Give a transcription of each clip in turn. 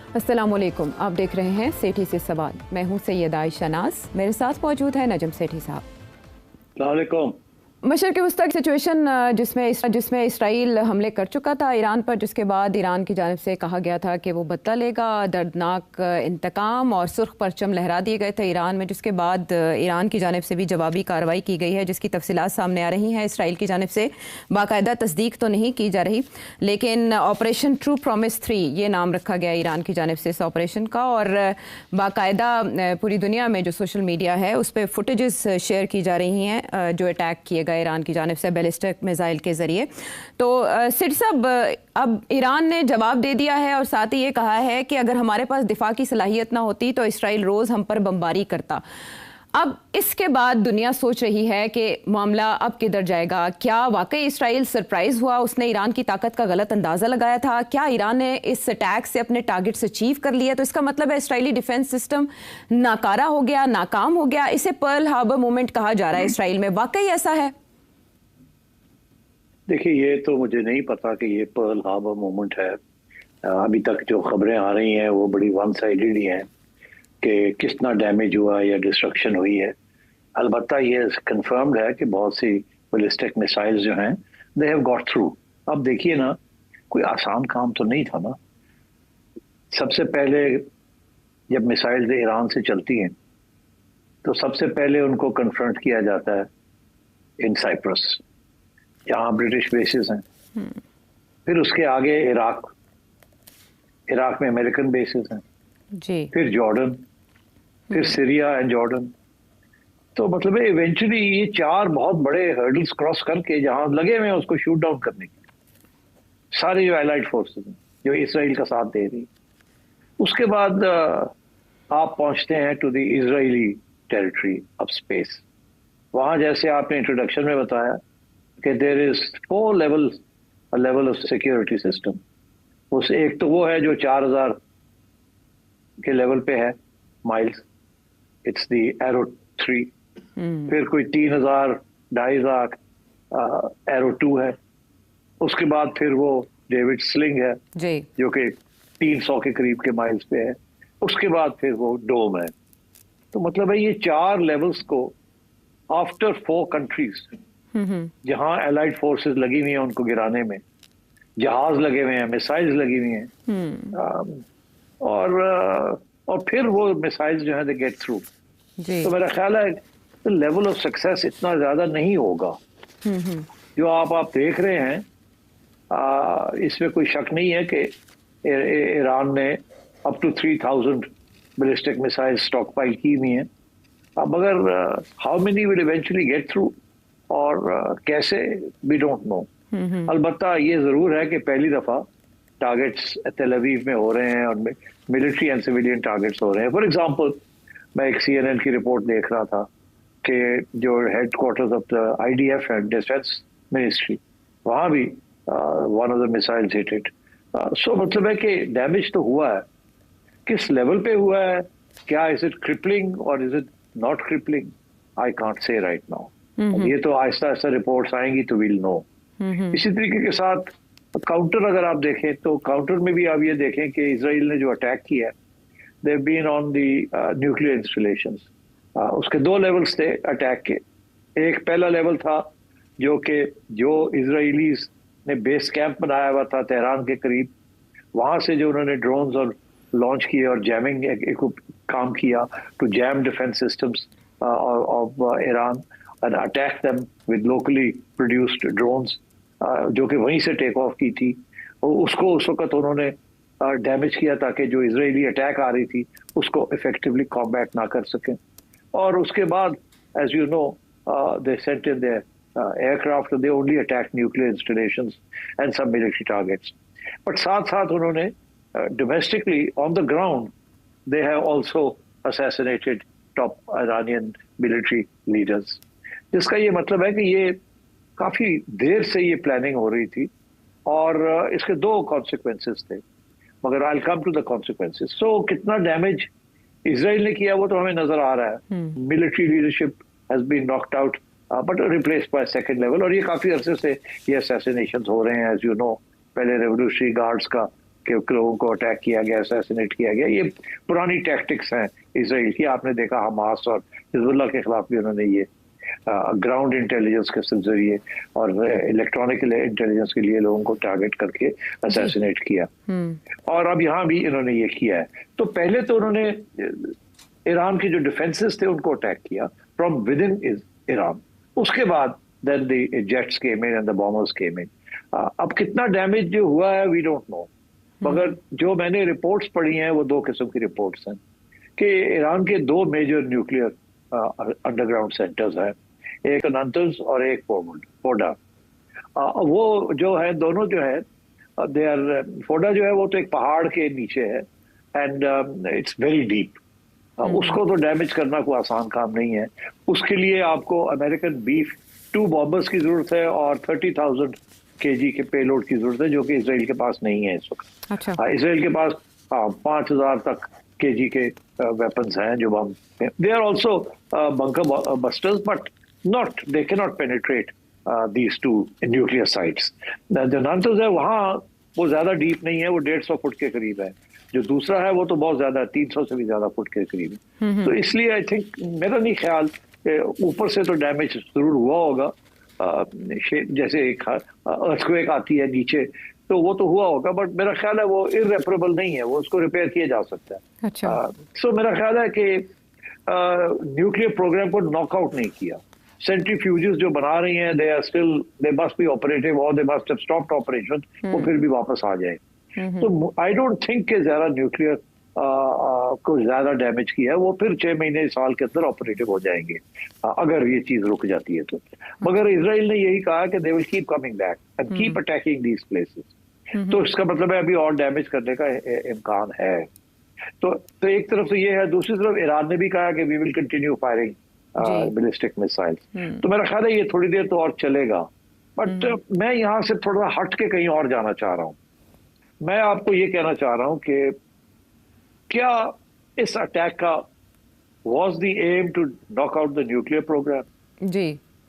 अस्सलामुअलैकुम, आप देख रहे हैं सेठी से सवाल। मैं हूं सैयदा आयशा नाज, मेरे साथ मौजूद है नजम सेठी साहब। अस्सलाम वालेकुम। मशरक़ वस्ता की सिचुएशन जिसमें इसराइल हमले कर चुका था ईरान पर, जिसके बाद ईरान की जानिब से कहा गया था कि वो बदला लेगा, दर्दनाक इंतकाम और सुर्ख परचम लहरा दिए गए थे ईरान में, जिसके बाद ईरान की जानिब से भी जवाबी कार्रवाई की गई है, जिसकी तफसीलात सामने आ रही हैं। इसराइल की जानिब से बाकायदा तस्दीक तो नहीं की जा रही, लेकिन ऑपरेशन ट्रू प्रॉमिस 3 ये नाम रखा गया ईरान की जानिब से इस ऑपरेशन का, और बाकायदा पूरी दुनिया में जो सोशल मीडिया है उस पर फुटेजेस शेयर की जा रही हैं जो अटैक किए ईरान की जानिब से बैलिस्टिक मिसाइल के जरिए। तो सिड साहब, अब ईरान ने जवाब दे दिया है और साथ ही ये कहा है कि अगर हमारे पास दिफा की सलाहियत ना होती तो इसराइल रोज हम पर बमबारी करता। अब इसके बाद दुनिया सोच रही है कि मामला अब किधर जाएगा। क्या वाकई इसराइल सरप्राइज हुआ, उसने ईरान की ताकत का गलत अंदाजा लगाया था? क्या ईरान ने इस अटैक से अपने टारगेट्स अचीव कर लिया? तो इसका मतलब है इसराइली डिफेंस सिस्टम नाकारा हो गया, नाकाम हो गया। इसे पर्ल हार्बर मूवमेंट कहा जा रहा है इसराइल में, वाकई ऐसा है? देखिए, ये तो मुझे नहीं पता कि ये पर्ल हार्बर मूवमेंट है। अभी तक जो खबरें आ रही हैं वो बड़ी वन साइडेड ही हैं कि कितना डैमेज हुआ या डिस्ट्रक्शन हुई है। अलबत्ता ये कंफर्म्ड है कि बहुत सी बैलिस्टिक मिसाइल्स जो हैं दे हैव गॉट थ्रू। अब देखिए ना, कोई आसान काम तो नहीं था ना। सबसे पहले जब मिसाइल्स ईरान से चलती हैं तो सबसे पहले उनको कन्फ्रंट किया जाता है इन साइप्रस, जहाँ ब्रिटिश बेसिस हैं। फिर उसके आगे इराक में अमेरिकन बेसिस हैं जी। फिर जॉर्डन, फिर सीरिया एंड जॉर्डन। तो मतलब इवेंचुअली ये 4 बहुत बड़े हर्डल्स क्रॉस करके जहां लगे हुए हैं उसको शूट डाउन करने के सारे जो एलाइड फोर्सेस हैं जो इसराइल का साथ दे रही। उसके बाद आप पहुंचते हैं to the Israeli territory of space. वहां जैसे आपने इंट्रोडक्शन में बताया कि there is 4 level of security system. उस एक तो वो है जो 4000 के लेवल पे है माइल्स, इट्स द एरो 3। फिर कोई 3000 2500 एरो 2 है। उसके बाद फिर वो डेविड स्लिंग है जी, जो कि 300 के करीब के माइल्स पे है। उसके बाद फिर वो डोम है। तो मतलब है ये 4 लेवल्स को आफ्टर 4 कंट्रीज जहां एलाइड फोर्सेस लगी हुई हैं उनको गिराने में, जहाज लगे हुए हैं, मिसाइल्स लगी हुई हैं, और फिर वो मिसाइल्स जो है दे गेट थ्रू। तो मेरा ख्याल है तो लेवल ऑफ सक्सेस इतना ज्यादा नहीं होगा जो आप देख रहे हैं। इसमें कोई शक नहीं है कि ईरान ने up to 3000 ballistic missiles stockpile की हुई हैं। अब अगर how many will eventually get through और कैसे, वी डोंट नो। अलबत्ता ये जरूर है कि पहली दफा टारगेट्स तेल अवीव में हो रहे हैं और मिलिट्री एंड सिविलियन टारगेट्स हो रहे हैं। फॉर एग्जांपल, मैं एक CNN की रिपोर्ट देख रहा था कि जो हेडक्वार्टर्स ऑफ द IDF है, डिफेंस मिनिस्ट्री, वहां भी one of the missiles hit it. So मतलब है कि डैमेज तो हुआ है। किस लेवल पे हुआ है, क्या इज इट क्रिपलिंग और is it not crippling, I can't say right now. ये तो आहिस्ता आहिस्ता रिपोर्ट्स आएंगी तो विल नो। इसी तरीके के साथ काउंटर अगर आप देखें तो काउंटर में भी आप ये देखें कि इजराइल ने जो अटैक किया है, they have been on the nuclear installations. उसके 2 लेवल्स थे अटैक के। एक पहला लेवल था जो इजराइलीज ने बेस कैंप बनाया हुआ था तेहरान के करीब, वहां से जो उन्होंने ड्रोन्स और लॉन्च किए और जैमिंग काम किया to jam defence systems of Iran and attack them with locally produced drones, जो कि वहीं से टेक ऑफ की थी। और उसको उस वक्त उन्होंने डैमेज किया ताकि जो इजरायली अटैक आ रही थी उसको इफेक्टिवली कॉम्बैट ना कर सकें। और उसके बाद as you know they sent in their aircraft, they only attack nuclear installations and सब मिलिट्री टारगेट्स। बट साथ साथ उन्होंने domestically on the ground they have also assassinated top Iranian military leaders. जिसका ये मतलब है कि ये काफी देर से ये प्लानिंग हो रही थी और इसके 2 कॉन्सिक्वेंसेस थे, मगर I will come to the consequences. So कितना डैमेज इजराइल ने किया वो तो हमें नजर आ रहा है। Military leadership has been knocked out but replaced by second level, और ये काफी अरसे से ये असैसिनेशंस हो रहे हैं। एज यू नो, पहले रेवोल्यूशनरी गार्ड्स का कि लोगों को अटैक किया गया, असैसिनेट किया गया। ये पुरानी टैक्टिक्स हैं इसराइल की। आपने देखा हमास और हिजबुल्लाह के खिलाफ भी उन्होंने ये ग्राउंड इंटेलिजेंस के जरिए और इलेक्ट्रॉनिक इंटेलिजेंस के लिए लोगों को टारगेट करके असैसिनेट किया, और अब यहाँ भी इन्होंने ये किया है। तो पहले तो उन्होंने ईरान के जो डिफेंसेस थे उनको अटैक किया फ्रॉम विद इन ईरान। उसके बाद then the jets came in and the bombers came in. अब कितना डैमेज जो हुआ है वी डोंट नो, मगर जो मैंने रिपोर्ट्स पढ़ी हैं वो दो किस्म की रिपोर्ट्स हैं कि ईरान के दो मेजर न्यूक्लियर अंडरग्राउंड सेंटर्स हैं, एक नातंज और एक फोर्डा। वो जो है दोनों जो है दे आर, फोर्डा जो है वो तो एक पहाड़ के नीचे है एंड इट्स वेरी डीप। उसको तो डैमेज करना कोई आसान काम नहीं है। उसके लिए आपको अमेरिकन बीफ 2 बॉम्बर्स की जरूरत है और 30,000 kg के पेलोड की जरूरत है, जो कि इसराइल के पास नहीं है इस वक्त। अच्छा। इसराइल के पास 5,000 तक kg के वेपन्स हैं जो bomb, they are also bunker busters but not, they can not penetrate these 2 nuclear sites. जो नातंज है वहाँ वो ज्यादा डीप नहीं है, वो 150 फुट के करीब है। जो दूसरा है वो तो बहुत ज्यादा 300 से भी ज्यादा फुट के करीब है। तो इसलिए आई थिंक, मेरा नहीं ख्याल, ऊपर से तो डैमेज जरूर हुआ होगा, जैसे एक अर्थक्वेक आती है नीचे तो वो तो हुआ होगा, बट मेरा ख्याल है वो इररेपरेबल नहीं है, वो उसको रिपेयर किया जा सकता है। अच्छा। सो मेरा ख्याल है कि न्यूक्लियर प्रोग्राम को नॉकआउट नहीं किया। सेंट्रीफ्यूजेस जो बना रही हैं they are still, they must be operative और they must have stopped operation, वो फिर भी वापस आ जाए। तो आई डोंट थिंक कि ज्यादा न्यूक्लियर को ज्यादा डैमेज किया है, वो फिर 6 महीने साल के अंदर ऑपरेटिव हो जाएंगे अगर ये चीज रुक जाती है तो। मगर इजराइल ने यही कहा कि they will keep coming back and keep attacking these places. तो इसका मतलब है अभी और डैमेज करने का इम्कान है। तो एक तरफ से ये है, दूसरी तरफ ईरान ने भी कहा कि we will continue firing ballistic missiles. तो मेरा ख्याल है ये थोड़ी देर तो और चलेगा, बट मैं यहाँ से थोड़ा हट के कहीं और जाना चाह रहा हूँ। मैं आपको ये कहना चाह रहा हूँ कि क्या इस अटैक का was the aim to knock out the nuclear programme जी,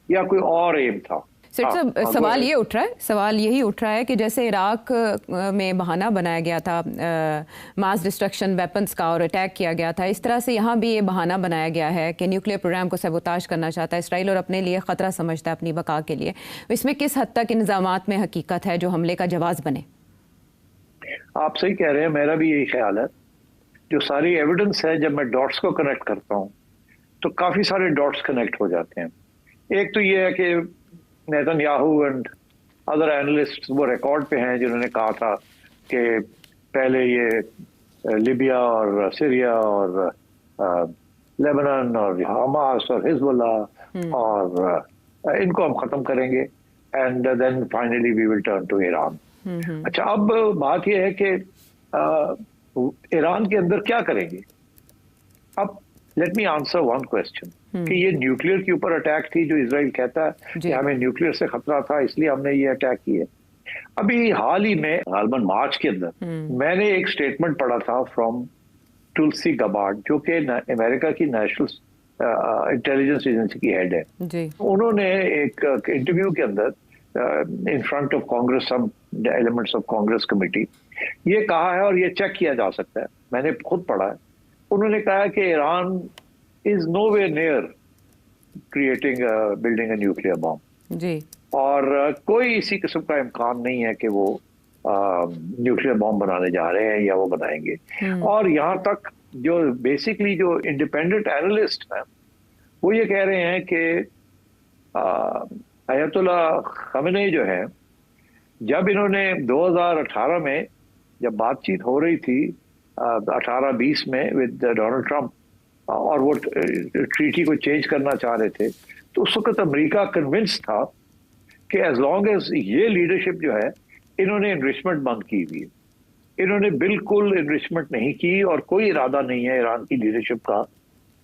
या कोई और एम था? सवाल ये उठ रहा है, सवाल यही उठ रहा है कि जैसे इराक में बहाना बनाया गया था मास डिस्ट्रक्शन वेपन्स का और अटैक किया गया था, इस तरह से यहाँ भी ये बहाना बनाया गया है कि न्यूक्लियर प्रोग्राम को सबोताज करना चाहता है इसराइल और अपने लिए ख़तरा समझता है अपनी बका के लिए। इसमें किस हद तक इंतजामात में हकीकत है जो हमले का जवाब बने? आप सही कह रहे हैं, मेरा भी यही ख्याल है। जो सारी एविडेंस है, जब मैं डॉट्स को कनेक्ट करता हूँ तो काफी सारे डॉट्स कनेक्ट हो जाते हैं। एक तो ये है कि नेतन्याहू एंड अदर एनालिस्ट वो रिकॉर्ड पे हैं जिन्होंने कहा था कि पहले ये लिबिया और सीरिया और लेबनान और हमास और हिजबुल्लाह और इनको हम खत्म करेंगे and then finally we will turn to Iran. अच्छा, अब बात यह है कि ईरान के अंदर क्या करेंगे? अब let me answer one question कि ये न्यूक्लियर के ऊपर अटैक थी जो इजराइल कहता है कि हमें न्यूक्लियर से खतरा था इसलिए हमने ये अटैक किया। अभी हाल ही में गालबन मार्च के अंदर मैंने एक स्टेटमेंट पढ़ा था फ्रॉम तुलसी गबार्ड, जो कि अमेरिका की नेशनल इंटेलिजेंस एजेंसी की हेड है। उन्होंने एक इंटरव्यू के अंदर in front of Congress, some elements of Congress committee, ये कहा है और ये चेक किया जा सकता है, मैंने खुद पढ़ा है। उन्होंने कहा है कि Iran is nowhere near creating building a nuclear bomb जी, और कोई इसी किस्म का इम्कान नहीं है कि वो न्यूक्लियर बॉम्ब बनाने जा रहे हैं या वो बनाएंगे। और यहाँ तक जो बेसिकली जो इंडिपेंडेंट एनालिस्ट हैं वो ये कह रहे हैं कि अयतुल्लाह खमेनी जो है, जब इन्होंने 2018 में जब बातचीत हो रही थी 18-20 में विद डोनाल्ड ट्रंप और वो ट्रीटी को चेंज करना चाह रहे थे, तो उस वक्त अमेरिका कन्विंस था कि एज लॉन्ग एज ये लीडरशिप जो है, इन्होंने इनरिचमेंट बंद की हुई है, इन्होंने बिल्कुल इनरिचमेंट नहीं की और कोई इरादा नहीं है ईरान की लीडरशिप का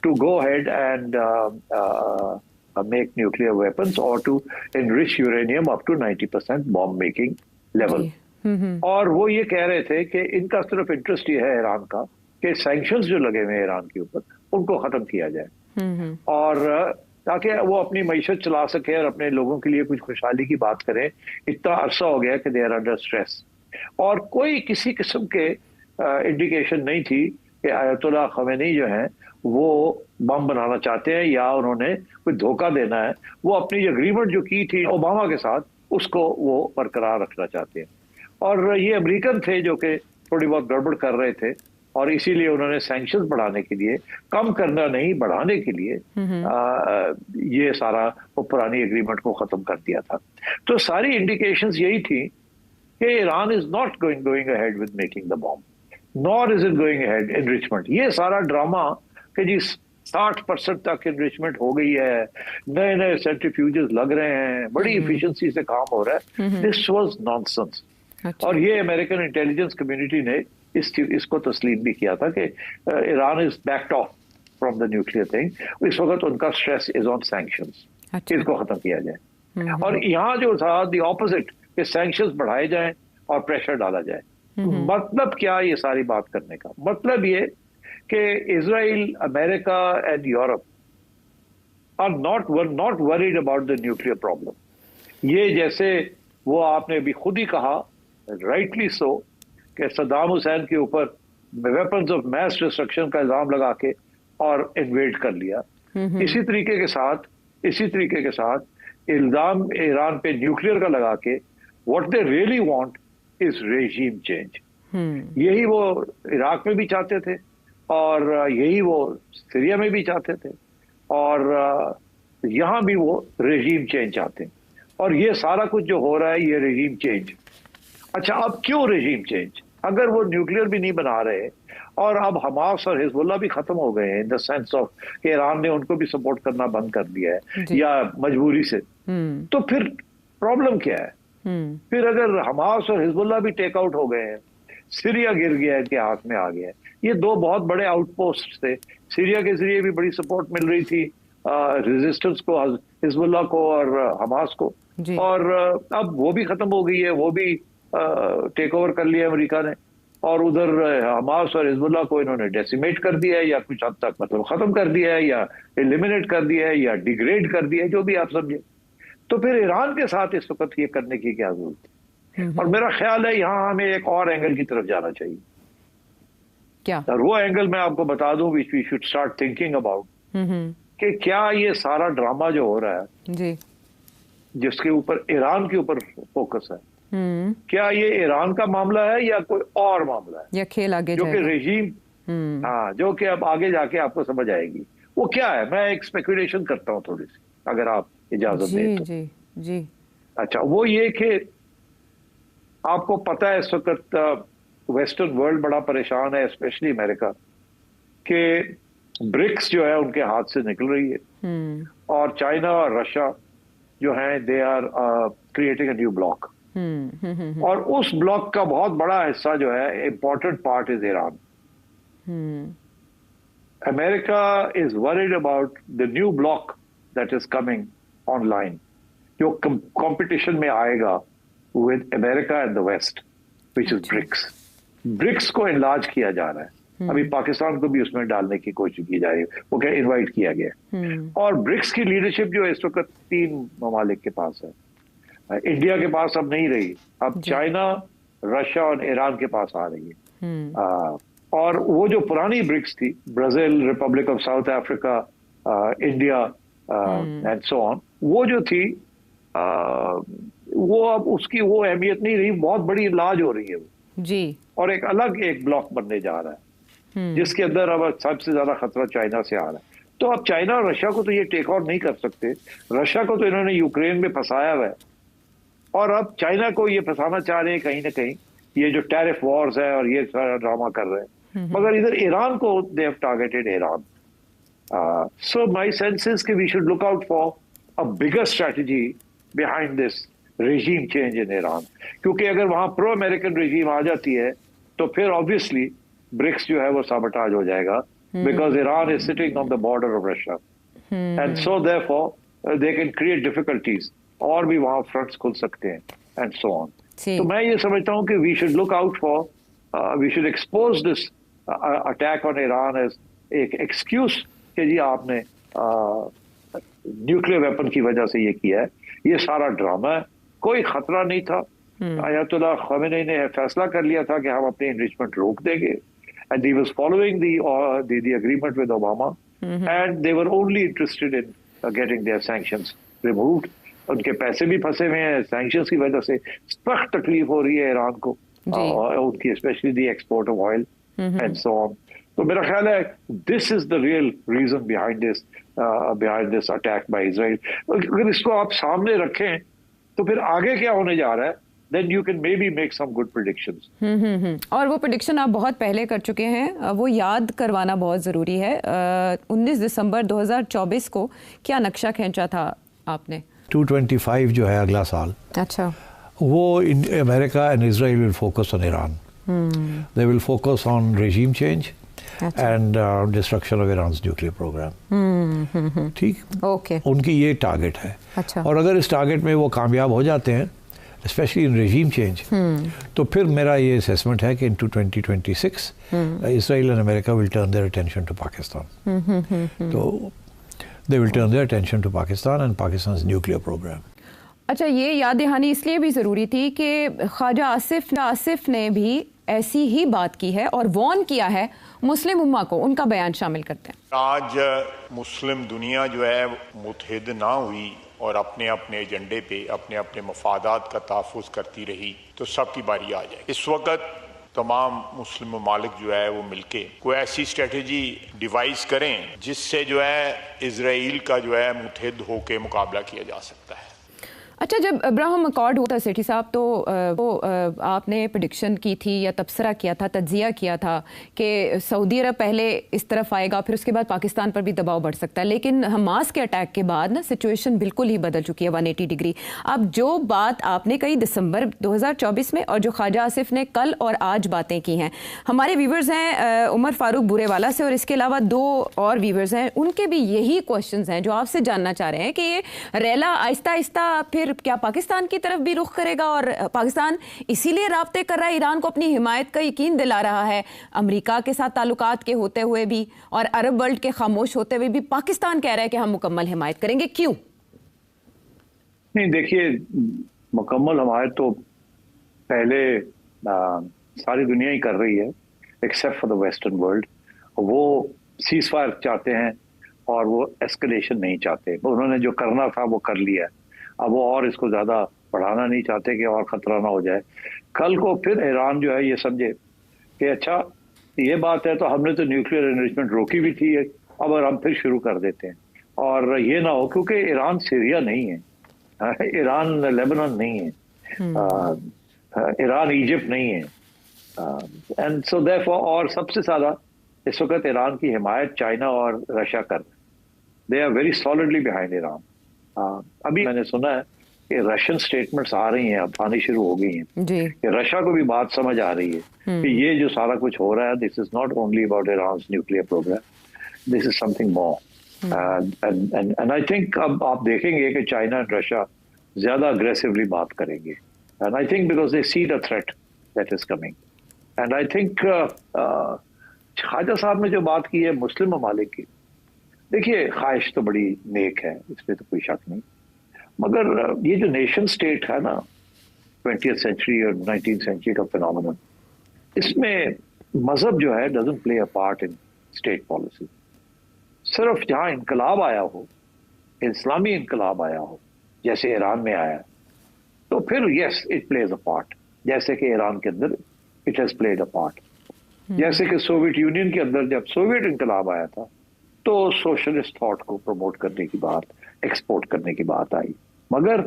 to go ahead and make nuclear weapons or to enrich uranium up to 90% bomb making level। और वो ये कह रहे थे कि इनका सिर्फ इंटरेस्ट ये है ईरान का कि सैंक्शंस जो लगे हुए हैं ईरान के ऊपर उनको खत्म किया जाए और ताकि वो अपनी मईशत चला सके और अपने लोगों के लिए कुछ खुशहाली की बात करें। इतना अरसा हो गया कि दे आर अंडर स्ट्रेस। और कोई किसी किस्म के इंडिकेशन नहीं थी कि आयतुल्लाह खमेनी जो हैं वो बम बनाना चाहते हैं या उन्होंने कोई धोखा देना है। वो अपनी एग्रीमेंट जो की थी ओबामा के साथ उसको वो बरकरार रखना चाहते हैं। और ये अमेरिकन थे जो कि थोड़ी बहुत गड़बड़ कर रहे थे और इसीलिए उन्होंने सैंक्शंस बढ़ाने के लिए, कम करना नहीं बढ़ाने के लिए ये सारा वो पुरानी एग्रीमेंट को खत्म कर दिया था। तो सारी इंडिकेशंस यही थी कि Iran is not going ahead with making the bomb, nor is it going ahead enrichment. ये सारा ड्रामा कि जी 60% तक एनरिचमेंट हो गई है, नए नए सेंट्रीफ्यूजेस लग रहे हैं, बड़ी इफिशिएंसी से काम हो रहा है, दिस वाज नॉनसेंस। और ये अमेरिकन इंटेलिजेंस कम्युनिटी ने इसको तस्लीम भी किया था कि Iran is backed of from the nuclear thing. इस वक्त उनका स्ट्रेस इज ऑन सैंक्शंस, इसको खत्म किया जाए। और यहाँ जो था द ऑपोजिट कि सैंक्शंस बढ़ाए जाएं और प्रेशर डाला जाए। मतलब क्या ये सारी बात करने का मतलब ये कि Israel, America and Europe are not worried about the nuclear problem. ये जैसे वो आपने अभी खुद ही कहा, राइटली सो, कि सद्दाम हुसैन के ऊपर वेपन्स ऑफ मैस डिस्ट्रक्शन का इल्जाम लगा के और इन्वेड कर लिया। इसी तरीके के साथ इल्जाम ईरान पे न्यूक्लियर का लगा के what they really want is regime change. यही वो इराक में भी चाहते थे और यही वो सीरिया में भी चाहते थे और यहाँ भी वो रेजीम चेंज चाहते हैं। और ये सारा कुछ जो हो रहा है ये रेजीम चेंज। अच्छा, अब क्यों रेजीम चेंज? अगर वो न्यूक्लियर भी नहीं बना रहे और अब हमास और हिजबुल्लाह भी खत्म हो गए हैं इन द सेंस ऑफ कि ईरान ने उनको भी सपोर्ट करना बंद कर दिया है या मजबूरी से, तो फिर प्रॉब्लम क्या है? फिर अगर हमास और हिजबुल्लाह भी टेक आउट हो गए हैं, सीरिया गिर गया, इनके हाथ में आ गया है, ये दो बहुत बड़े आउटपोस्ट थे। सीरिया के जरिए भी बड़ी सपोर्ट मिल रही थी रेजिस्टेंस को, हिजबुल्लाह को और हमास को, और अब वो भी खत्म हो गई है, वो भी टेक ओवर कर लिया अमेरिका ने। और उधर हमास और हिजबुल्लाह को इन्होंने डेसिमेट कर दिया है या कुछ हद तक मतलब खत्म कर दिया है या एलिमिनेट कर दिया है या डिग्रेड कर दिया है, जो भी आप समझे। तो फिर ईरान के साथ इस वक्त ये करने की क्या जरूरत है? और मेरा ख्याल है यहाँ हमें एक और एंगल की तरफ जाना चाहिए। क्या? और वो एंगल मैं आपको बता दूं which we should start thinking about, कि क्या ये सारा ड्रामा जो हो रहा है जी, जिसके ऊपर ईरान के ऊपर फोकस है, क्या ये ईरान का मामला है या कोई और मामला है, या खेल आगे जो कि रेजीम, हाँ, जो कि अब आगे जाके आपको समझ आएगी वो क्या है। मैं एक स्पेकुलेशन करता हूँ थोड़ी सी, अगर आप इजाजत दें तो। जी। अच्छा, वो ये कि आपको पता है इस वक्त वेस्टर्न वर्ल्ड बड़ा परेशान है, स्पेशली अमेरिका, कि ब्रिक्स जो है उनके हाथ से निकल रही है और चाइना और रशिया जो है they are creating a new bloc. और उस ब्लॉक का बहुत बड़ा हिस्सा जो है, important part is Iran. America is worried about the new bloc that is coming online, जो कंपटीशन में आएगा with America and the West, which is BRICS. BRICS को इनलार्ज किया जा रहा है, अभी पाकिस्तान को भी उसमें डालने की कोशिश की जा रही है, वो क्या इनवाइट किया गया। और ब्रिक्स की लीडरशिप जो इस वक्त 3 ममालिक के पास है, इंडिया के पास अब नहीं रही, अब चाइना, रशिया और ईरान के पास आ रही है। और वो जो पुरानी ब्रिक्स थी, Brazil, Republic of south Africa, India and so on, वो जो थी वो अब उसकी वो अहमियत नहीं रही, बहुत बड़ी इलाज हो रही है वो जी, और एक अलग एक ब्लॉक बनने जा रहा है जिसके अंदर अब सबसे ज्यादा खतरा चाइना से आ रहा है। तो अब चाइना और रशिया को तो ये टेक आउट नहीं कर सकते। रशिया को तो इन्होंने यूक्रेन में फंसाया हुआ है और अब चाइना को ये फंसाना चाह रहे हैं कहीं ना कहीं, ये जो टैरिफ वॉर्स है और ये सारा ड्रामा कर रहे हैं। मगर इधर ईरान को they have targeted Iran. So my sense is that we should look out for a bigger strategy behind this regime change in Iran, क्योंकि अगर वहां प्रो अमेरिकन रेजीम आ जाती है तो फिर ऑब्वियसली ब्रिक्स जो है वो साबोटाज हो जाएगा, because Iran is sitting on the border of Russia and so therefore they can create difficulties, और भी वहां फ्रंट्स खुल सकते हैं एंड सो ऑन। तो मैं ये समझता हूँ कि we should look out for, we should expose this attack on Iran as एक एक्सक्यूज कि जी आपने न्यूक्लियर वेपन की वजह से ये किया है, ये सारा ड्रामा है, कोई खतरा नहीं था। अयतुल्लाह ख़मेनी ने फैसला कर लिया था कि हम अपनी एनरिचमेंट रोक देंगे, and he was following the agreement with Obama, and they were only interested in getting their sanctions removed. उनके पैसे भी फंसे हुए हैं सैंक्शंस की वजह से, सख्त तकलीफ हो रही है ईरान को, उनकी specially the export of oil and so on. तो मेरा ख्याल है this is the real reason behind this attack by Israel. अगर इसको आप सामने रखें तो फिर आगे क्या होने जा रहा है, then you can maybe make some good predictions. और वो प्रेडिक्शन आप बहुत पहले कर चुके हैं, वो याद करवाना बहुत ज़रूरी है। 19 दिसंबर 2024 को क्या नक्शा खींचा था आपने? 225 जो है अगला साल, अच्छा, वो America and Israel will focus on Iran, they will focus on regime change and destruction of Iran's nuclear program. ठीक, ओके, उनकी ये टारगेट है। अच्छा, और अगर इस टारगेट में वो कामयाब हो जाते हैं, स्पेशली इन रेजीम चेंज, तो फिर मेरा ये असेसमेंट है कि in 2026 Israel and America will turn their attention to Pakistan. तो they will turn their attention to Pakistan and Pakistan nuclear programme. अच्छा, ये याद दहानी इसलिए भी ज़रूरी थी कि ख्वाजा आसिफ ने भी ऐसी ही बात की है और वॉर्न किया है मुस्लिम उम्मा को। उनका बयान शामिल करते हैं। आज मुस्लिम दुनिया जो है मुत्तहिद ना हुई और अपने अपने एजेंडे पे अपने अपने मफादात का तहफ़्फ़ुज़ करती रही, तो सबकी बारी आ जाए। इस वक्त तमाम मुस्लिम ममालिक जो है वो मिलके कोई ऐसी स्ट्रेटजी डिवाइस करें जिससे जो है इजराइल का जो है मुत्तहिद होकर मुकाबला किया जा सकता है। अच्छा, जब अब्राहम अकॉर्ड हुआ था सेठी साहब, तो वो आपने प्रेडिक्शन की थी या तबसरा किया था, तज्जिया किया था कि सऊदी अरब पहले इस तरफ आएगा, फिर उसके बाद पाकिस्तान पर भी दबाव बढ़ सकता है। लेकिन हमास के अटैक के बाद ना सिचुएशन बिल्कुल ही बदल चुकी है 180 डिग्री। अब जो बात आपने कही दिसंबर 2024 में और जो ख्वाजा आसिफ ने कल और आज बातें की हैं, हमारे व्यूवर्स हैं उमर फारूक बुरेवाला से और इसके अलावा 2 और व्यूवर्स हैं, उनके भी यही क्वेश्चंस हैं जो आपसे जानना चाह रहे हैं कि ये रेला आहिस्ता आहिस्ता फिर क्या पाकिस्तान की तरफ भी रुख करेगा और पाकिस्तान इसीलिए राब्ते कर रहा है, ईरान को अपनी हिमायत का यकीन दिला रहा है, अमेरिका के साथ ताल्लुकात के होते हुए भी और अरब वर्ल्ड के खामोश होते हुए भी पाकिस्तान कह रहा है कि हम मुकम्मल हिमायत करेंगे। क्यों? नहीं, देखिए, मुकम्मल हिमायत तो पहले सारी दुनिया ही कर रही है except for the western world. वो सीज फायर चाहते हैं और वो एस्केलेशन नहीं चाहते। उन्होंने जो करना था वो कर लिया, अब वो और इसको ज़्यादा बढ़ाना नहीं चाहते कि और ख़तरा ना हो जाए। कल को फिर ईरान जो है ये समझे कि अच्छा ये बात है तो हमने तो न्यूक्लियर एनरिचमेंट रोकी भी थी, अब और हम फिर शुरू कर देते हैं। और ये ना हो, क्योंकि ईरान सीरिया नहीं है, ईरान लेबनान नहीं है, ईरान इजिप्ट नहीं है, एंड सो देयरफॉर, और सबसे ज़्यादा इस वक्त ईरान की हिमायत चाइना और रशिया कर, they are very solidly behind Iran. अभी मैंने सुना है कि रशियन स्टेटमेंट्स आ रही हैं, अब आनी शुरू हो गई हैं कि रशिया को भी बात समझ आ रही है कि ये जो सारा कुछ हो रहा है, this is not only about Iran nuclear program, this is something more. And I think अब आप देखेंगे कि चाइना एंड रशिया ज्यादा अग्रेसिवली बात करेंगे, and I think because they see the threat that is coming. And I think Khawaja sahib ने जो बात की है मुस्लिम ममालिक की, देखिए ख्वाहिश तो बड़ी नेक है, इसमें तो कोई शक नहीं, मगर ये जो नेशन स्टेट है ना, 20th सेंचुरी और 19th सेंचुरी का फिनोमेनन, इसमें मजहब जो है doesn't play a part in state policy. सिर्फ जहां इनकलाब आया हो, इस्लामी इनकलाब आया हो, जैसे ईरान में आया, तो फिर yes it plays a part, जैसे कि ईरान के अंदर it has played a part. जैसे कि सोवियत यूनियन के अंदर जब सोवियत इनकलाब आया था तो सोशलिस्ट थॉट को प्रमोट करने की बात, एक्सपोर्ट करने की बात आई, मगर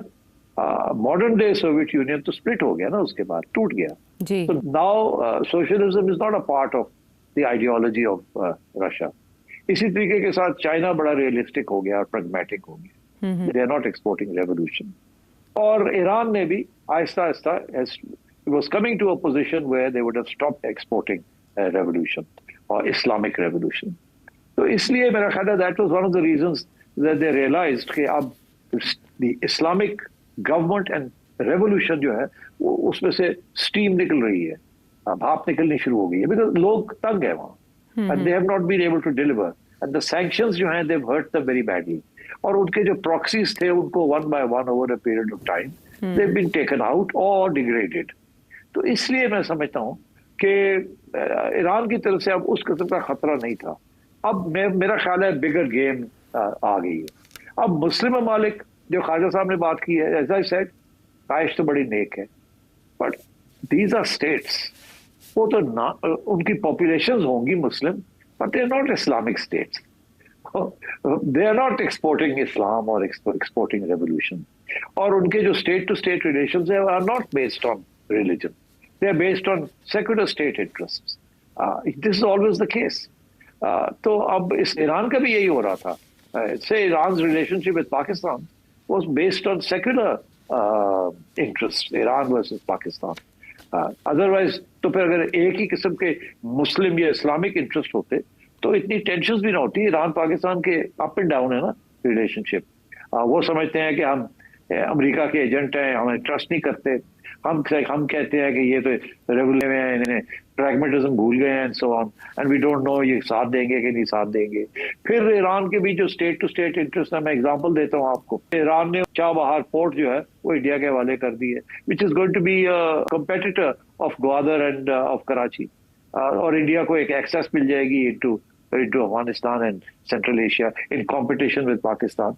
मॉडर्न डे सोवियत यूनियन तो स्प्लिट हो गया ना, उसके बाद टूट गया। तो now socialism is not a part of the ideology of Russia. इसी तरीके के साथ चाइना बड़ा रियलिस्टिक हो गया और प्रैग्मेटिक हो गया, they are not exporting revolution. और ईरान ने भी Aahista Aahista was coming to a position where they would have stopped exporting revolution or Islamic revolution. तो इसलिए मेरा ख्याल है that was one of the reasons that they realized कि अब the Islamic government and revolution जो है वो उसमें से स्टीम निकल रही है, भाप निकलनी शुरू हो गई है, because लोग तंग है वहाँ, and they have not been able to deliver, and the sanctions जो हैं they've hurt them very badly, और उनके जो proxies थे उनको one by one over a period of time they have been taken out और डिग्रेडेड। तो इसलिए मैं समझता हूँ कि ईरान की तरफ से अब उस किस्म का खतरा नहीं था। अब मेरा ख्याल है बिगर गेम आ गई है। अब मुस्लिम ममालिक, जो ख्वाजा साहब ने बात की है, एज आई सेड, कायश तो बड़ी नेक है, बट दीज आर स्टेट्स। वो तो ना, उनकी पॉपुलेशंस होंगी Muslim, but they are not Islamic states. They are not exporting Islam और एक्सपोर्टिंग रेवोल्यूशन। और उनके जो स्टेट टू स्टेट रिलेशंस है are not based on religion, they are based on secular state interests. This is always the case. तो अब इस Iran का भी यही हो रहा था। से Iran relationship with Pakistan was based on secular interest, Iran versus Pakistan. Otherwise तो फिर अगर एक ही किस्म के मुस्लिम या इस्लामिक इंटरेस्ट होते तो इतनी टेंशन भी ना होती। ईरान पाकिस्तान के अप एंड डाउन है ना रिलेशनशिप। वो समझते हैं कि हम अमेरिका के एजेंट हैं, हमें ट्रस्ट नहीं करते। हम कहते हैं कि ये तो रेगुलर में है, इन्हें प्रैग्मेटिज्म भूल गए हैं and so on, and we don't know ये साथ देंगे कि नहीं साथ देंगे। फिर ईरान के भी जो स्टेट टू स्टेट इंटरेस्ट है, मैं एग्जांपल देता हूँ आपको। ईरान ने चाबहार पोर्ट जो है वो इंडिया के हवाले कर दी है, which is going to be competitor of Gwadar and of Karachi. और इंडिया को एक एक्सेस मिल जाएगी into Afghanistan and Central Asia in competition with Pakistan.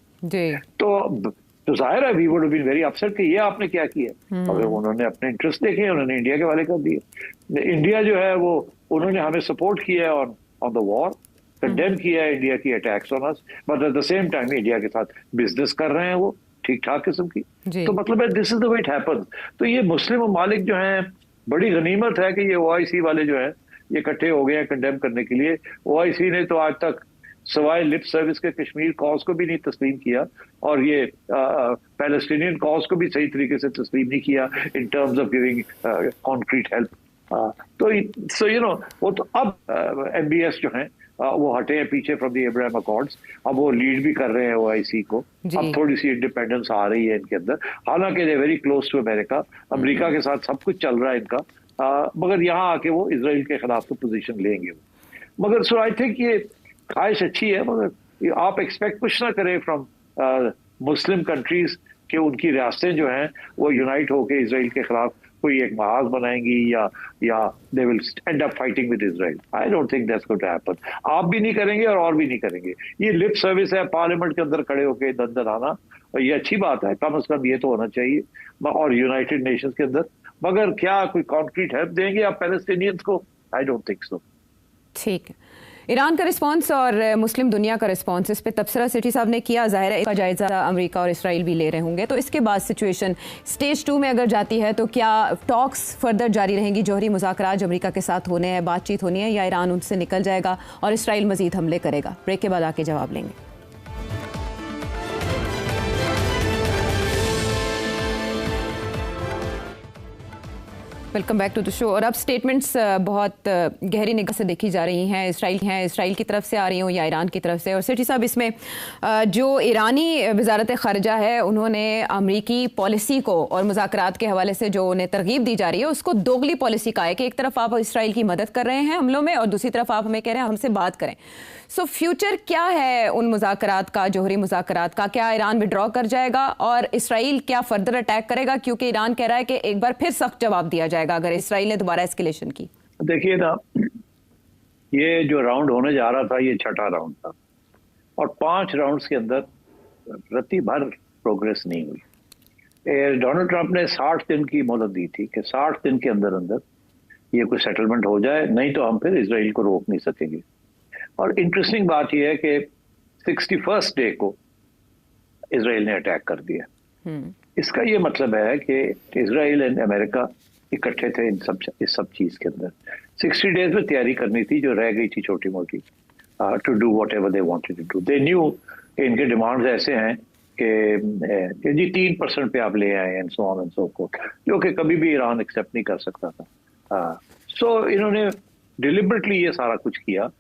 तो जाहिर है we would have been very upset कि ये आपने क्या किया। अगर उन्होंने अपने इंटरेस्ट देखे, उन्होंने इंडिया के हवाले कर दिए। इंडिया जो है वो उन्होंने हमें सपोर्ट किया है ऑन द वॉर, कंडेम किया है इंडिया की attacks on us, but at the same time India के साथ बिजनेस कर रहे हैं वो ठीक ठाक किस्म की। तो मतलब है this is the way it happens. तो ये मुस्लिम ममालिक जो हैं, बड़ी गनीमत है कि ये OIC वाले जो हैं ये इकट्ठे हो गए हैं कंडेम करने के लिए। OIC ने तो आज तक सवाए लिप सर्विस के कश्मीर कॉज को भी नहीं तस्लीम किया, और ये पैलेस्टीनियन कॉज को भी सही तरीके से तस्लीम नहीं किया in terms of giving concrete help. तो सो यू नो, वो तो अब MBS जो हैं वो हटे हैं पीछे फ्रॉम द अब्राहम अकॉर्ड्स। अब वो लीड भी कर रहे हैं OIC को। अब थोड़ी सी इंडिपेंडेंस आ रही है इनके अंदर, हालांकि they very close to America. America के साथ सब कुछ चल रहा है इनका, मगर यहाँ आके वो इसराइल के खिलाफ तो पोजीशन लेंगे। मगर सो आई थिंक ये ख्वाहिश अच्छी है, मगर आप एक्सपेक्ट कुछ ना करें फ्रॉम मुस्लिम कंट्रीज कि उनकी रियासतें जो हैं वो यूनाइट होकर इसराइल के खिलाफ कोई एक महाज बनाएंगी या they will end up fighting with Israel. I don't think that's going to happen. आप भी नहीं करेंगे और भी नहीं करेंगे। ये लिप सर्विस है पार्लियामेंट के अंदर खड़े होकर दंदन आना, और ये अच्छी बात है, कम से कम ये तो होना चाहिए, और यूनाइटेड नेशंस के अंदर। मगर क्या कोई कॉन्क्रीट हेल्प देंगे आप पैलेस्टीनियंस को? आई डोंट थिंक सो। ठीक है, ईरान का रिस्पांस और मुस्लिम दुनिया का रिस्पांस, इस पे तबसरा सिटी साहब ने किया। ज़ाहिर है इसका जायज़ा अमेरिका और इसराइल भी ले रहे होंगे। तो इसके बाद सिचुएशन स्टेज 2 में अगर जाती है तो क्या टॉक्स फर्दर जारी रहेंगी? जौहरी मुज़ाकरात जो अमेरिका के साथ होने हैं, बातचीत होनी है, या ईरान उनसे निकल जाएगा और इसराइल मज़ीद हमले करेगा? ब्रेक के बाद आके जवाब लेंगे। Welcome back to the show. और अब स्टेटमेंट्स बहुत गहरी निगाह से देखी जा रही हैं। इसराइल की तरफ से आ रही हो या ईरान की तरफ से। और सिटी साहब, इसमें जो ईरानी वजारत ख़ारजा है उन्होंने अमरीकी पॉलिसी को और मुज़ाकरात के हवाले से जो उन्हें तरगीब दी जा रही है उसको दोगली पॉलिसी का है कि एक तरफ आप इसराइल की मदद कर रहे हैं हमलों में और दूसरी तरफ आप हमें कह रहे हैं हमसे बात करें। सो फ्यूचर क्या है उन मुज़ाकरात का, जौहरी मुज़ाकरात का? क्या ईरान विड्रॉ कर जाएगा और इसराइल क्या फर्दर अटैक करेगा? क्योंकि ईरान कह रहा है कि एक बार फिर सख्त जवाब दिया जाएगा अगर इसराइल ने दोबारा एस्केलेशन की। देखिए ना, ये जो राउंड होने जा रहा था ये छठा राउंड था, और 5 राउंड्स के अंदर रत्ती भर प्रोग्रेस नहीं हुई। डोनाल्ड ट्रंप ने 60 दिन की मोहलत दी थी कि 60 दिन के अंदर अंदर ये कोई सेटलमेंट हो जाए, नहीं तो हम फिर इसराइल को रोक नहीं सकेंगे। और इंटरेस्टिंग बात यह है कि 61st डे को इसराइल ने अटैक कर दिया। इसका ये मतलब है कि इसराइल एंड अमेरिका इकट्ठे थे इस सब चीज के अंदर। 60 डेज में तैयारी करनी थी जो रह गई थी छोटी मोटी, to do whatever they wanted to do. Their new इनके डिमांड्स ऐसे हैं कि जी 3% पे आप ले आए and so on and so forth, जो कि कभी भी ईरान एक्सेप्ट नहीं कर सकता था। सो इन्होंने डिलिबरेटली ये सारा कुछ किया।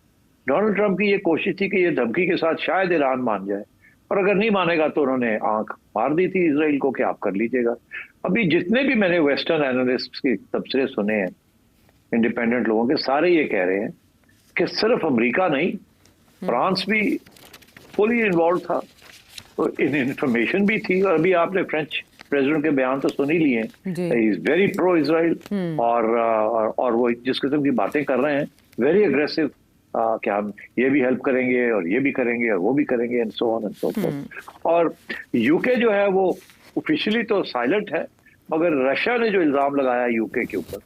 डोनाल्ड ट्रंप की ये कोशिश थी कि ये धमकी के साथ शायद ईरान मान जाए, और अगर नहीं मानेगा तो उन्होंने आंख मार दी थी इसराइल को कि आप कर लीजिएगा। अभी जितने भी मैंने वेस्टर्न एनालिस्ट के तबसरे सुने हैं इंडिपेंडेंट लोगों के, सारे ये कह रहे हैं कि सिर्फ अमेरिका नहीं, फ्रांस भी फुली इन्वॉल्व था, तो इन इंफॉर्मेशन भी थी। और अभी आपने फ्रेंच प्रेसिडेंट के बयान तो सुन ही लिए, he is very pro Israel, और वो जिस किस्म की बातें कर रहे हैं, वेरी अग्रेसिव, कि हम ये भी हेल्प करेंगे और ये भी करेंगे और वो भी करेंगे and so on and so fourth. और यूके जो है वो ऑफिशियली तो साइलेंट है, मगर रशिया ने जो इल्जाम लगाया यूके के ऊपर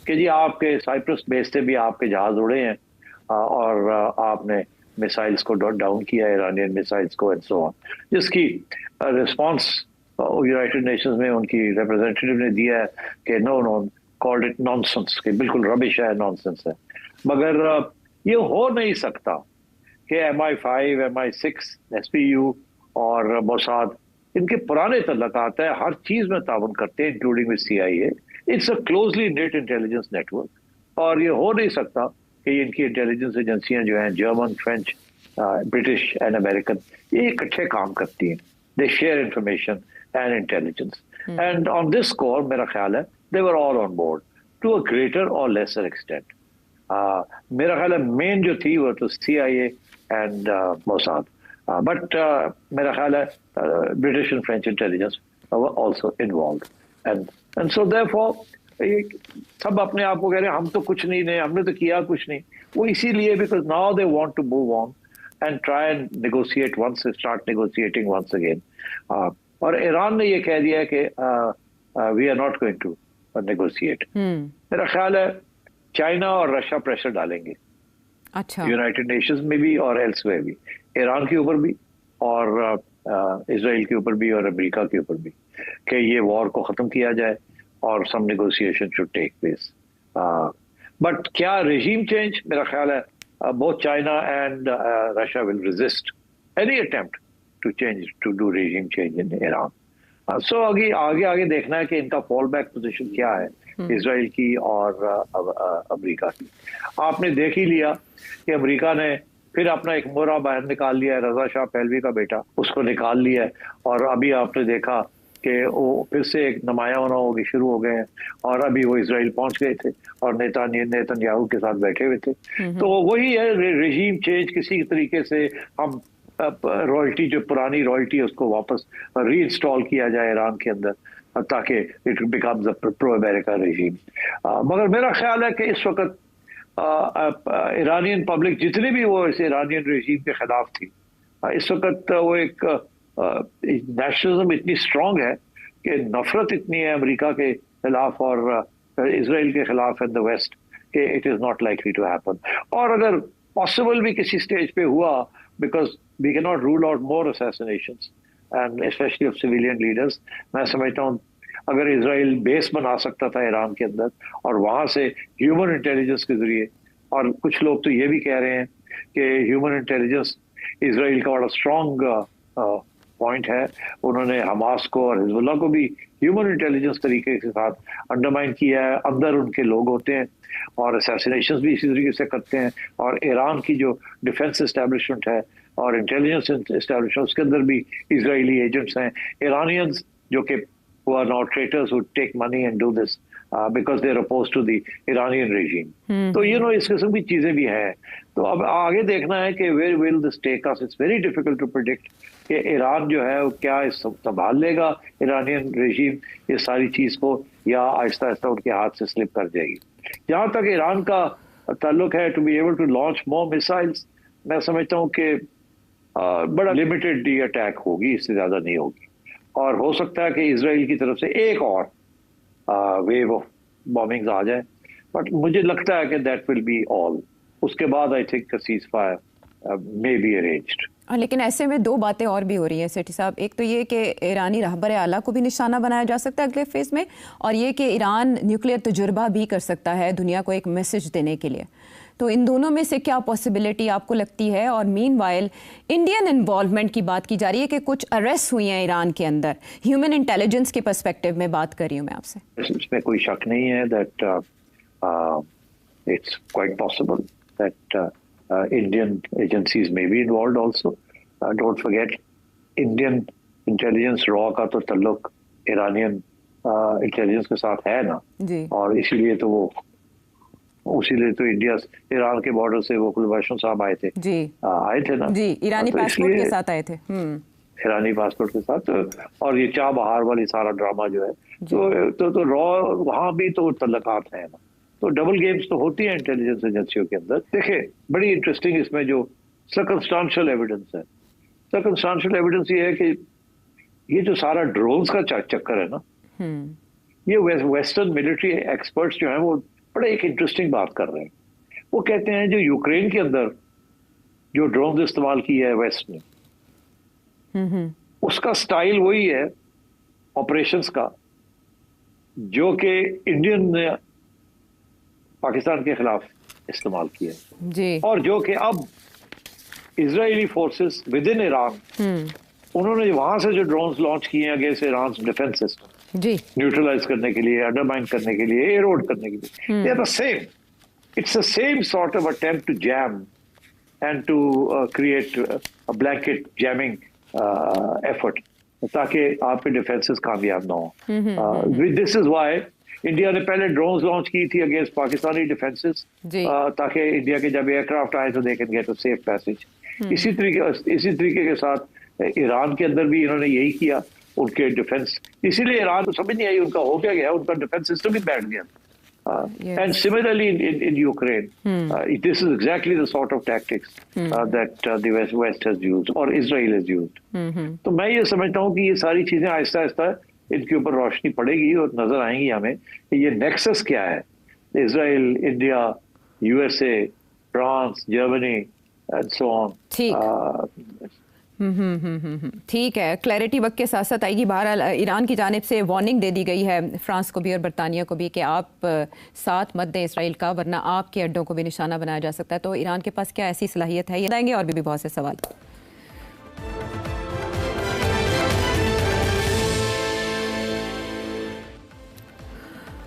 कि जी आपके साइप्रस बेस से भी आपके जहाज उड़े हैं और आपने मिसाइल्स को डाउन किया, ईरानियन मिसाइल्स को एंड सो ऑन, जिसकी रिस्पांस यूनाइटेड नेशंस में उनकी रिप्रेजेंटेटिव ने दिया है कि नो कॉल्ड इट नॉनसेंस, कि बिल्कुल रबिश है, नॉनसेंस है। मगर ये हो नहीं सकता कि MI5, MI6, SPU और मोसाद इनके पुराने तल्लुकात है, हर चीज में ताउन करते हैं including with CIA। It's a closely net intelligence network, और ये हो नहीं सकता कि इनकी इंटेलिजेंस एजेंसियां जो हैं German, French, British and American, ये इकट्ठे काम करती हैं, they share information and intelligence, and on this score मेरा ख्याल है they were all on board to a greater और लेसर एक्सटेंट। मेरा ख्याल है मेन जो थी वो तो CIA एंड मोसाद, बट मेरा ख्याल है British and French intelligence also involved, and so therefore सब अपने आप को कह रहे हैं हम तो कुछ नहीं, हमने तो किया कुछ नहीं। वो इसीलिए because now they want to move on and try and negotiate once, start negotiating once again. और ईरान ने ये कह दिया कि we are not going to negotiate. मेरा ख्याल है चाइना और रशिया प्रेशर डालेंगे, अच्छा, यूनाइटेड नेशंस में भी और एल्सवेयर भी, ईरान के ऊपर भी और इजराइल के ऊपर भी और अमेरिका के ऊपर भी, कि ये वॉर को खत्म किया जाए और some negotiation should take place. But क्या रेजीम चेंज, मेरा ख्याल है both China and Russia will resist any attempt to change, to do regime change in Iran. So आगे देखना है कि इनका फॉल बैक पोजिशन क्या है, इजराइल की और अमेरिका की। आपने देख ही लिया कि अमेरिका ने फिर अपना एक मोहरा बाहर निकाल लिया है, रजा शाह पहलवी का बेटा, उसको निकाल लिया है, और अभी आपने देखा कि वो फिर से एक नुमाया होना होगी शुरू हो गए हैं, और अभी वो इजराइल पहुंच गए थे और नेतन्याहू के साथ बैठे हुए थे। तो वही है रेजीम चेंज, किसी तरीके से हम रॉयल्टी, जो पुरानी रॉयल्टी है उसको वापस रीइंस्टॉल किया जाए ईरान के अंदर, ताकि it becomes a pro America regime. मगर मेरा ख्याल है कि इस वक्त ईरानियन पब्लिक जितनी भी वो इस ईरानियन रेजीम के खिलाफ थी, इस वक्त वो एक नेशनलिज्म इतनी स्ट्रांग है कि नफरत इतनी है अमेरिका के खिलाफ और इजराइल के खिलाफ इन द वेस्ट कि it is not likely to happen. और अगर पॉसिबल भी किसी स्टेज पे हुआ, because we can not rule out more assassinations and specially of civilian leaders, मैं समझता हूँ अगर इजराइल बेस बना सकता था ईरान के अंदर और वहां से ह्यूमन इंटेलिजेंस के जरिए, और कुछ लोग तो ये भी कह रहे हैं कि ह्यूमन इंटेलिजेंस इजराइल का बड़ा स्ट्रॉन्ग पॉइंट है, उन्होंने हमास को और हिजबुल्लाह को भी ह्यूमन इंटेलिजेंस तरीके के साथ अंडरमाइन किया है, अंदर उनके लोग होते हैं और असैसिनेशंस भी इसी तरीके से करते हैं, और ईरान की जो डिफेंस एस्टेब्लिशमेंट है और इंटेलिजेंस एस्टेब्लिशमेंट उसके अंदर भी इजरायली एजेंट्स हैं, ईरानियंस जो कि who are now traitors who take money and do this because they are opposed to the Iranian regime. तो इस किस्म की चीजें भी हैं। तो अब आगे देखना है कि where will this take us? It's very difficult to predict कि ईरान जो है वो क्या संभाल लेगा इरानियन रेजीम इस सारी चीज को, या आहिस्ता आहिस्ता उनके हाथ से स्लिप कर जाएगी। जहां तक ईरान का ताल्लुक है to be able to launch more missiles, मैं समझता हूँ कि बड़ा लिमिटेड अटैक होगी, इससे ज्यादा नहीं होगी, और हो सकता है कि इजराइल की तरफ से एक और वेव ऑफ बॉम्बिंग्स आ जाए, बट मुझे लगता है कि दैट विल बी ऑल। उसके बाद I think cease fire may be arranged. लेकिन ऐसे में दो बातें और भी हो रही हैं सेठी साहब, एक तो ये कि ईरानी रहबर आला को भी निशाना बनाया जा सकता है अगले फेज में, और ये कि ईरान न्यूक्लियर तजुर्बा भी कर सकता है दुनिया को एक मैसेज देने के लिए। तो इन दोनों में से क्या पॉसिबिलिटी आपको लगती है? और मीनवाइल इंडियन इन्वॉल्वमेंट की बात की जा रही है कि कुछ अरेस्ट हुई हैं ईरान के अंदर, ह्यूमन इंटेलिजेंस के पर्सपेक्टिव में बात कर रही हूँ मैं आपसे। इसमें कोई शक नहीं है that it's quite possible that Indian agencies may be involved also. Don't forget, Indian intelligence raw का तो तल्लुक Iranian इंटेलिजेंस के साथ है ना, और इसीलिए तो इंडिया ईरान के बॉर्डर से वो कुलभूषण साहब आए थे, आए थे ना जी, ईरानी पासपोर्ट के साथ आए थे। ईरानी पासपोर्ट के साथ, और ये चाबहार वाली सारा ड्रामा जो है, तो रॉ वहां भी तो तल्लकात है ना, तो डबल गेम्स तो होती है इंटेलिजेंस एजेंसियों के अंदर। देखिए बड़ी इंटरेस्टिंग इसमें जो सर्कमस्टांशियल एविडेंस है, सर्कमस्टांशियल एविडेंस ये है कि ये जो सारा ड्रोन्स का चक्कर है ना, ये वेस्टर्न मिलिट्री एक्सपर्ट्स जो हैं वो बड़े एक इंटरेस्टिंग बात कर रहे हैं। वो कहते हैं जो यूक्रेन के अंदर जो ड्रोन इस्तेमाल किया है वेस्ट ने, उसका स्टाइल वही है ऑपरेशंस का जो कि इंडियन ने पाकिस्तान के खिलाफ इस्तेमाल किया जी, और जो कि अब Israeli forces with in Iran उन्होंने वहां से जो ड्रोन्स लॉन्च किए हैं अगेंस्ट ईरान डिफेंस सिस्टम जी, न्यूट्रलाइज करने के लिए, अंडरमाइन करने के लिए, एरोड करने के लिए, they are the same, it's the same sort of attempt to jam and to create a blanket jamming effort, ताकि आपके डिफेंसेस कामयाब ना हो। दिस इज व्हाई इंडिया ने पहले ड्रोन्स लॉन्च की थी अगेंस्ट पाकिस्तानी डिफेंसेस, ताकि इंडिया के जब एयरक्राफ्ट आए तो they can get a safe passage. इसी तरीके के साथ ईरान के अंदर भी इन्होंने यही किया, उनके डिफेंस, इसीलिए ईरान को समझ नहीं आई उनका हो क्या गया, उनका डिफेंस सिस्टम ही बैठ गया। And similarly in Ukraine, this is exactly the sort of tactics that the West has used or Israel has used. तो मैं ये समझता हूँ कि ये सारी चीजें आहिस्ता आहिस्ता इनके ऊपर रोशनी पड़ेगी और नजर आएंगी हमें कि ये नेक्सस क्या है, Israel, India, USA, France, Germany and so on. ठीक है, क्लैरिटी वक्त के साथ साथ आएगी। बहरहाल ईरान की जानिब से वार्निंग दे दी गई है फ्रांस को भी और बरतानिया को भी कि आप साथ मत दें इसराइल का, वरना आपके अड्डों को भी निशाना बनाया जा सकता है। तो ईरान के पास क्या ऐसी सलाहियत है, ये बताएंगे, और भी बहुत से सवाल।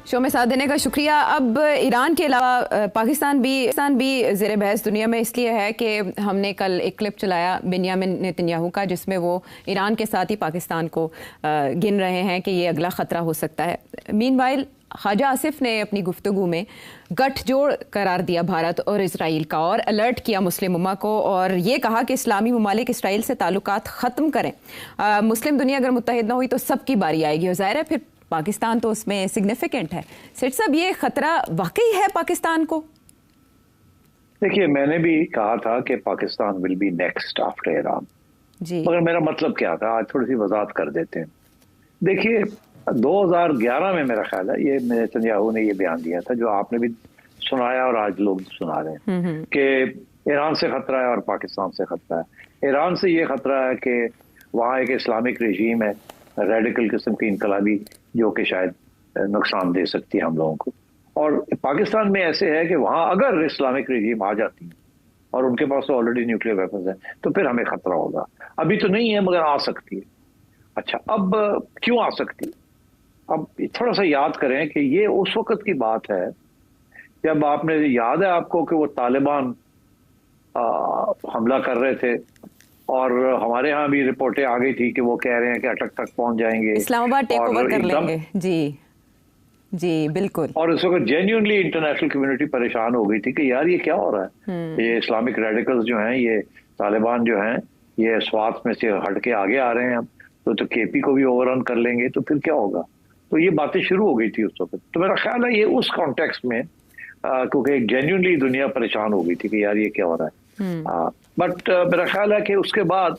शो में साथ देने का शुक्रिया। अब ईरान के अलावा पाकिस्तान भी ज़ेर बहस दुनिया में इसलिए है कि हमने कल एक क्लिप चलाया बेंजामिन नेतन्याहू का, जिसमें वो ईरान के साथ ही पाकिस्तान को गिन रहे हैं कि ये अगला ख़तरा हो सकता है। मीनवाइल ख्वाजा आसिफ ने अपनी गुफ्तगू में गठजोड़ करार दिया भारत और इसराइल का, और अलर्ट किया मुस्लिम उम्मा को, और ये कहा कि इस्लामी ममालिक इसराइल से ताल्लुकात ख़त्म करें। मुस्लिम दुनिया अगर मुत्तहिद ना हुई तो सबकी बारी आएगी, और ज़ाहिर है फिर पाकिस्तान तो उसमें सिग्निफिकेंट है। सेठ साहब, ये खतरा वाकई है पाकिस्तान को? देखिए, मैंने भी कहा था कि Pakistan will be next after Iran जी, मगर मेरा मतलब क्या था आज थोड़ी सी वजाहत कर देते हैं। देखिए 2011 में मेरा ख्याल है ये नेतन्याहू ने ये बयान दिया था जो आपने भी सुनाया और आज लोग सुना रहे हैं कि ईरान से खतरा है और पाकिस्तान से खतरा है। ईरान से ये खतरा है कि वहाँ एक इस्लामिक रजीम है, रेडिकल किस्म की इनकलाबी, जो कि शायद नुकसान दे सकती है हम लोगों को, और पाकिस्तान में ऐसे है कि वहाँ अगर इस्लामिक रजीम आ जाती है और उनके पास तो ऑलरेडी न्यूक्लियर वेपन्स हैं तो फिर हमें खतरा होगा। अभी तो नहीं है मगर आ सकती है। अच्छा, अब क्यों आ सकती है? अब थोड़ा सा याद करें कि ये उस वक्त की बात है जब आपने याद है आपको कि वो तालिबान हमला कर रहे थे और हमारे यहाँ भी रिपोर्टें आ गई थी कि वो कह रहे हैं कि अटक तक पहुंच जाएंगे, इस्लामाबाद टेक ओवर कर लेंगे। जी जी बिल्कुल। और इस वक्त जेन्युइनली इंटरनेशनल कम्युनिटी परेशान हो गई थी कि यार ये क्या हो रहा है, ये इस्लामिक रेडिकल्स जो हैं, ये तालिबान जो हैं, ये स्वात में से हट के आगे आ रहे हैं, तो केपी को भी ओवररन कर लेंगे तो फिर क्या होगा। तो ये बातें शुरू हो गई थी उस वक्त। तो मेरा ख्याल है ये उस कॉन्टेक्स्ट में क्योंकि जेन्युइनली दुनिया परेशान हो गई थी कि यार ये क्या हो रहा है। बट मेरा ख्याल है कि उसके बाद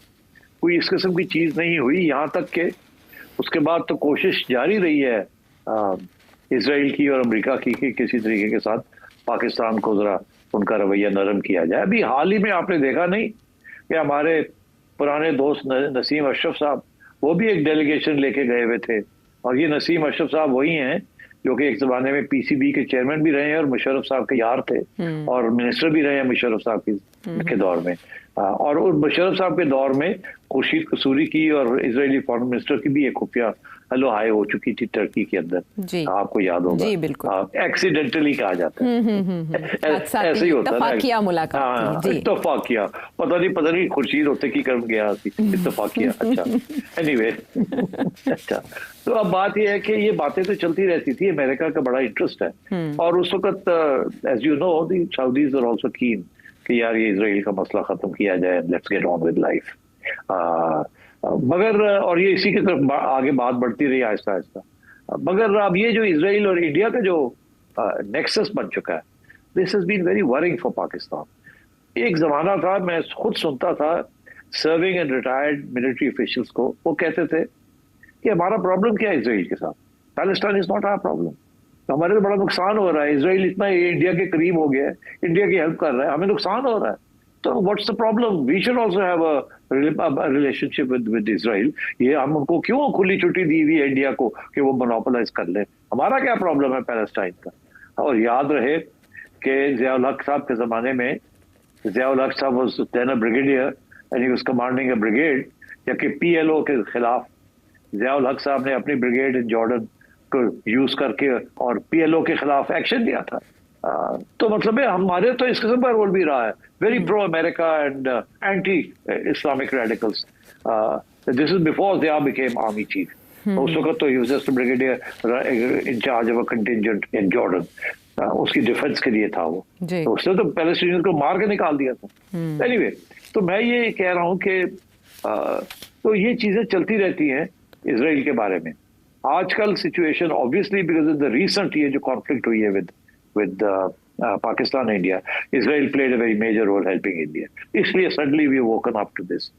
कोई इस किस्म की चीज नहीं हुई, यहाँ तक कि उसके बाद तो कोशिश जारी रही है इजराइल की और अमेरिका की कि किसी तरीके के साथ पाकिस्तान को जरा उनका रवैया नरम किया जाए। अभी हाल ही में आपने देखा नहीं कि हमारे पुराने दोस्त नसीम अशरफ साहब, वो भी एक डेलीगेशन लेके गए हुए थे, और ये नसीम अशरफ साहब वही हैं जो कि एक जमाने में पीसीबी के चेयरमैन भी रहे हैं और मुशर्रफ साहब के यार थे और मिनिस्टर भी रहे हैं मुशर्रफ साहब के दौर में। और मुशर्रफ साहब के दौर में खुर्शीद कसूरी की और इजरायली फॉरेन मिनिस्टर की भी एक खुफिया हेलो हाय हो चुकी थी टर्की के अंदर, आपको याद होगा। जी बिल्कुल, एक्सीडेंटली कहा जाता है, ऐसे ही होता है मुलाकात। इत्तफाकिया पता नहीं खुर्शीद होते की कर्म गया इत्तफाकिया। अच्छा एनीवे अच्छा, तो अब बात यह है कि ये बातें तो चलती रहती थी, अमेरिका का बड़ा इंटरेस्ट है और उस वक्त as you know the Saudis are also keen कि यार ये इजराइल का मसला खत्म किया जाए, let's get on with life. मगर और ये इसी की तरफ आगे बात बढ़ती रही आहिस्ता आहिस्ता। मगर अब ये जो इजराइल और इंडिया का जो नेक्सस बन चुका है, this has been very worrying for Pakistan. एक जमाना था, मैं खुद सुनता था serving and retired military officials को, वो कहते थे कि हमारा प्रॉब्लम क्या है इजराइल के साथ, Palestine is not our problem, तो हमारे तो बड़ा नुकसान हो रहा है, इजराइल इतना इंडिया के करीब हो गया है, इंडिया की हेल्प कर रहा है, हमें नुकसान हो रहा है, तो what's the problem, we should also have a relationship with Israel. ये हमको क्यों खुली छुट्टी दी हुई है इंडिया को कि वो मोनोपोलाइज कर ले, हमारा क्या प्रॉब्लम है पैलेस्टाइन का। और याद रहे कि ज़ियाउल हक साहब के ज़माने में, Ziaul Haq sahib was then a brigadier and he was commanding a brigade, जबकि पीएलओ के खिलाफ ज़ियाउल हक साहब ने अपनी ब्रिगेड इन जॉर्डन को यूज करके और पीएलओ के खिलाफ एक्शन लिया था। तो मतलब है हमारे तो इस किस्म का रोल भी रहा है, very pro America and anti Islamic radicals. This is before Zia became army chief. उस वक्त तो he was just brigadier in charge of a contingent in Jordan, उसकी डिफेंस के लिए था वो, तो उसने तो पैलेस्टीनियंस को मार के निकाल दिया था। एनीवे, तो मैं ये कह रहा हूँ कि तो ये चीजें चलती रहती हैं इजराइल के बारे में। आजकल situation obviously because of the recent ये जो कॉन्फ्लिक्ट हुई है with Pakistan India, Israel played a very major role helping India, इसलिए suddenly we woken up to this.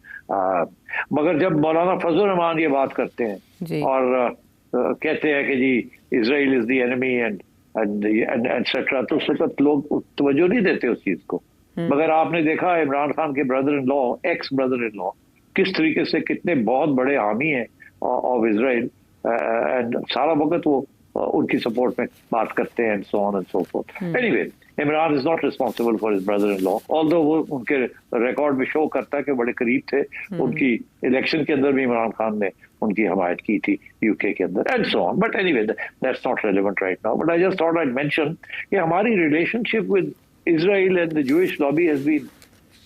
मगर जब मौलाना फजल रहमान ये बात करते हैं और कहते हैं कि जी Israel is the enemy and etcetera, तो उस वक्त लोग तवज्जो नहीं देते उस चीज को। मगर आपने देखा इमरान खान के brother in law, x brother in law, किस तरीके से कितने बहुत बड़े हामी हैं ऑफ इजराइल, एंड सारा वक्त वो उनकी सपोर्ट में बात करते हैं, सो on and so fourth. Anyway, Imran is not responsible for his brother in law, although वो उनके रिकॉर्ड में शो करता है कि बड़े करीब थे, उनकी इलेक्शन के अंदर भी इमरान खान ने उनकी हमायत की थी यूके के अंदर, and so on. But anyway, that's not relevant right now, but I just thought I mention कि हमारी relationship with Israel and the Jewish lobby has been,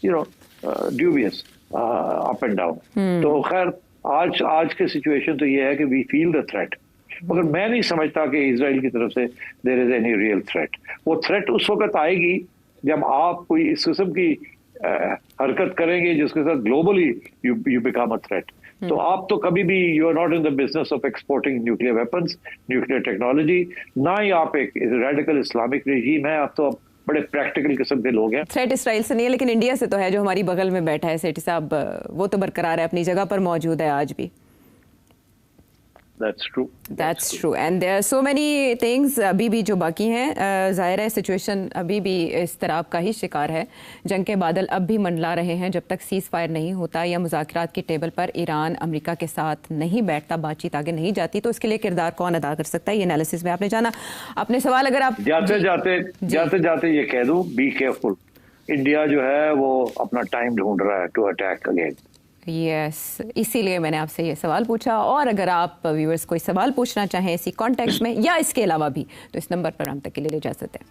you know, dubious, up and down. तो खैर आज के situation तो ये है कि वी फील द थ्रेट, मगर मैं नहीं समझता कि इजराइल की तरफ से there is any real threat. वो थ्रेट उस वक्त आएगी जब आप कोई इस किस्म की हरकत करेंगे जिसके साथ globally you become a threat. तो आप तो कभी भी you are not in the business of exporting nuclear weapons, nuclear technology, ना ही आप एक रेडिकल इस्लामिक रेजीम है, आप तो बड़े प्रैक्टिकल किस्म के लोग हैं। थ्रेट इसराइल से नहीं है, लेकिन इंडिया से तो है, जो हमारी बगल में बैठा है सेठी साहब, वो तो बरकरार है, अपनी जगह पर मौजूद है आज भी। That's true. That's true. And there are so many things अभी भी जो बाकी हैं। ज़ाहिर है सिचुएशन अभी भी इस तरह का ही शिकार है, जंग के बादल अब भी मंडला रहे हैं। जब तक सीज़ फायर नहीं होता या मुज़ाकरात की टेबल पर ईरान अमेरिका के साथ नहीं बैठता, बातचीत आगे नहीं जाती, तो इसके लिए किरदार कौन अदा कर सकता है, ये एनालिसिस में आपने जाना। अपने सवाल अगर आप जाते जाते ये कह दूं, बी केयरफुल, इंडिया जो है वो अपना टाइम ढूंढ रहा है टू अटैक अगेन। यस, इसीलिए मैंने आपसे ये सवाल पूछा। और अगर आप व्यूअर्स कोई सवाल पूछना चाहें इसी कॉन्टेक्स्ट में या इसके अलावा भी, तो इस नंबर पर हम तक के लिए ले जा सकते हैं।